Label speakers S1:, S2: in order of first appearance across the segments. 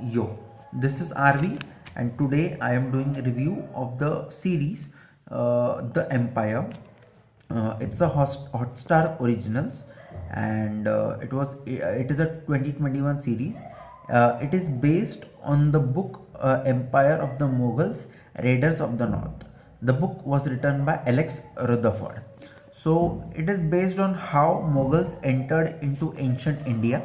S1: Yo, this is RV, and today I am doing a review of the series The Empire. It's a Hotstar Originals, and it is a 2021 series. It is based on the book Empire of the Mughals, Raiders of the North. The book was written by Alex Rutherford. So it is based on how Mughals entered into ancient India.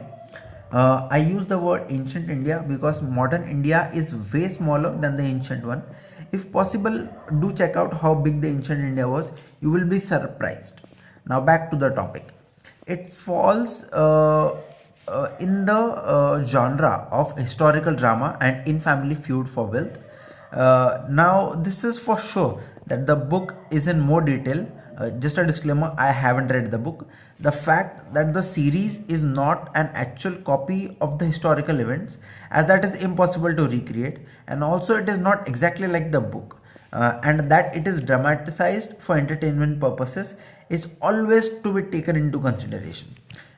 S1: I use the word ancient India because modern India is way smaller than the ancient one. If possible, do check out how big the ancient India was. You will be surprised. Now back to the topic. It falls in the genre of historical drama and in-family feud for wealth. Now, this is for sure that the book is in more detail. Just a disclaimer, I haven't read the book. The fact that the series is not an actual copy of the historical events, as that is impossible to recreate, and also it is not exactly like the book, and that it is dramatized for entertainment purposes is always to be taken into consideration.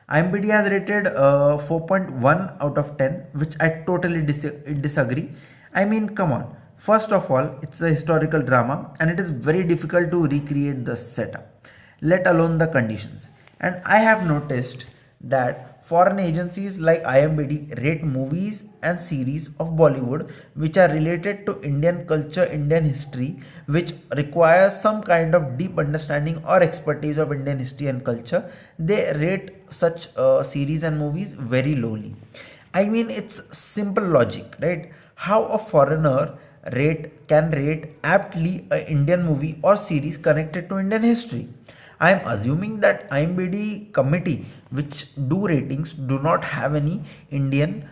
S1: IMDb has rated 4.1 out of 10, which I totally disagree. I mean, come on. First of all, it's a historical drama and it is very difficult to recreate the setup, let alone the conditions. And I have noticed that foreign agencies like IMDb rate movies and series of Bollywood which are related to Indian culture, Indian history, which requires some kind of deep understanding or expertise of Indian history and culture. They rate such series and movies very lowly. I mean, it's simple logic, right? How a foreigner rate aptly a Indian movie or series connected to Indian history. I am assuming that IMDb committee which do ratings do not have any Indian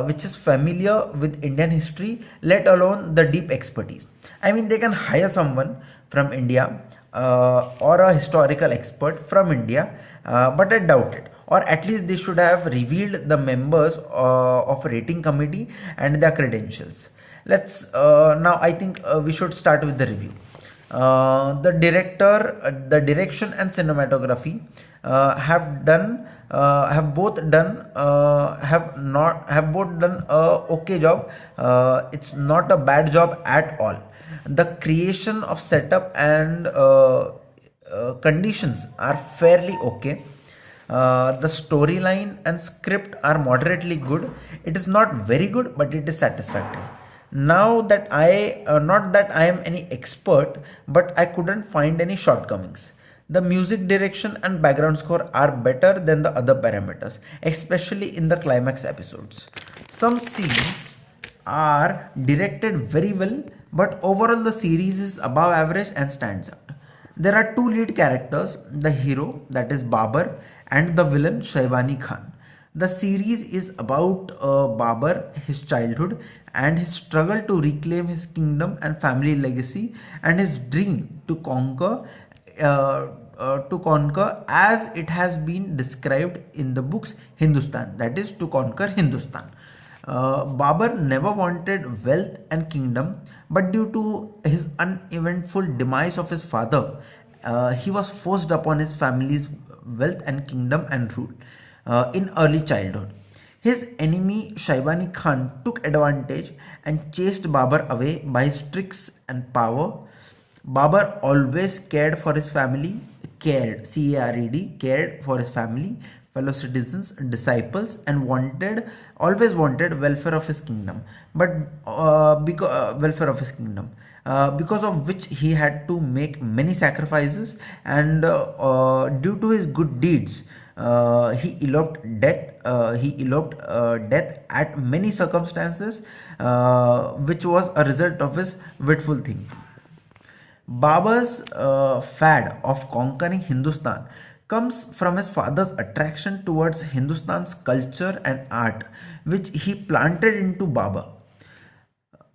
S1: which is familiar with Indian history, let alone the deep expertise. I mean, they can hire someone from India or a historical expert from India, but I doubt it. Or at least they should have revealed the members of rating committee and their credentials. Let's now I think we should start with the review. The director, the direction and cinematography have both done a okay job. It's not a bad job at all. The creation of setup and conditions are fairly okay. The storyline and script are moderately good. It is not very good, but it is satisfactory. Now that not that I am any expert, but I couldn't find any shortcomings. The music direction and background score are better than the other parameters, especially in the climax episodes. Some scenes are directed very well, but overall the series is above average and stands out. There are two lead characters, the hero, that is Babar, and the villain Shaibani Khan. The series is about Babar, his childhood, and his struggle to reclaim his kingdom and family legacy, and his dream to conquer as it has been described in the books Hindustan, that is to conquer Hindustan. Babur never wanted wealth and kingdom, but due to his uneventful demise of his father, he was forced upon his family's wealth and kingdom and rule in early childhood. His enemy Shaibani Khan took advantage and chased Babur away by his tricks and power. Babur always cared for his family, cared for his family, fellow citizens, disciples, and always wanted welfare of his kingdom. But welfare of his kingdom. Because of which he had to make many sacrifices, and due to his good deeds, he eloped death. Death at many circumstances, which was a result of his witful thinking. Babur's fad of conquering Hindustan comes from his father's attraction towards Hindustan's culture and art, which he planted into Babur.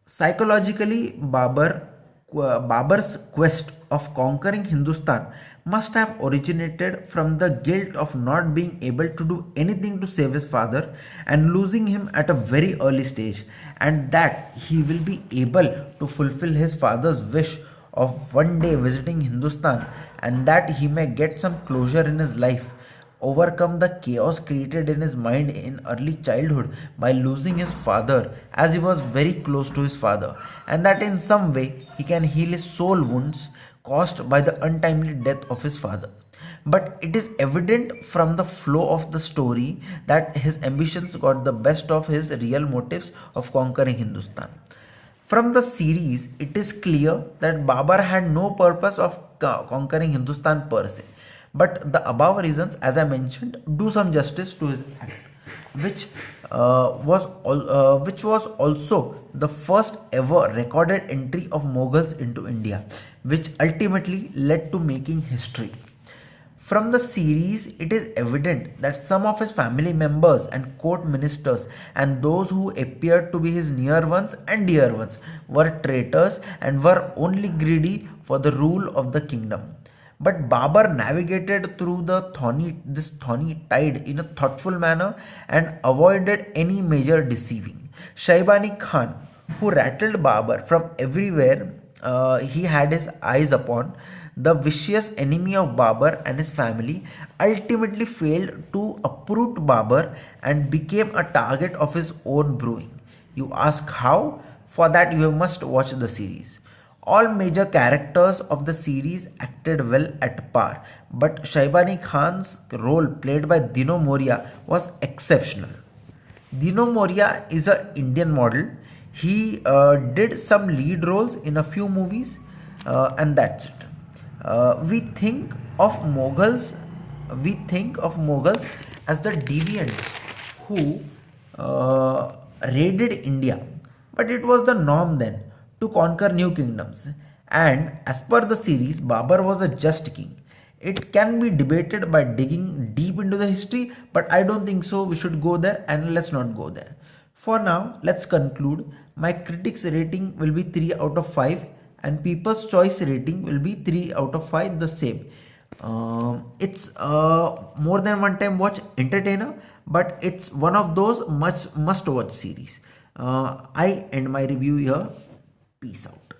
S1: Psychologically, Babur's quest of conquering Hindustan must have originated from the guilt of not being able to do anything to save his father and losing him at a very early stage, and that he will be able to fulfill his father's wish of one day visiting Hindustan, and that he may get some closure in his life overcome the chaos created in his mind in early childhood by losing his father, as he was very close to his father, and that in some way he can heal his soul wounds caused by the untimely death of his father. But it is evident from the flow of the story that his ambitions got the best of his real motives of conquering Hindustan. From the series, it is clear that Babur had no purpose of conquering Hindustan per se. But the above reasons, as I mentioned, do some justice to his act, which which was also the first ever recorded entry of Mughals into India, which ultimately led to making history. From the series, it is evident that some of his family members and court ministers and those who appeared to be his near ones and dear ones were traitors and were only greedy for the rule of the kingdom. But Babur navigated through this thorny tide in a thoughtful manner and avoided any major deceiving. Shaibani Khan, who rattled Babur from everywhere he had his eyes upon, the vicious enemy of Babur and his family, ultimately failed to uproot Babur and became a target of his own brewing. You ask how? For that you must watch the series. All major characters of the series acted well at par, but Shaibani Khan's role played by Dino Moria was exceptional. Dino Moria is an Indian model. He did some lead roles in a few movies, and that's it. We think of Mughals, as the deviants who raided India, but it was the norm then to conquer new kingdoms. And as per the series, Babur was a just king. It can be debated by digging deep into the history, but I don't think so. We should go there, and let's not go there. For now, let's conclude. My critics rating will be 3 out of 5, and people's choice rating will be 3 out of 5, the same. It's more than one time watch entertainer, but it's one of those must watch series. I end my review here. Peace out.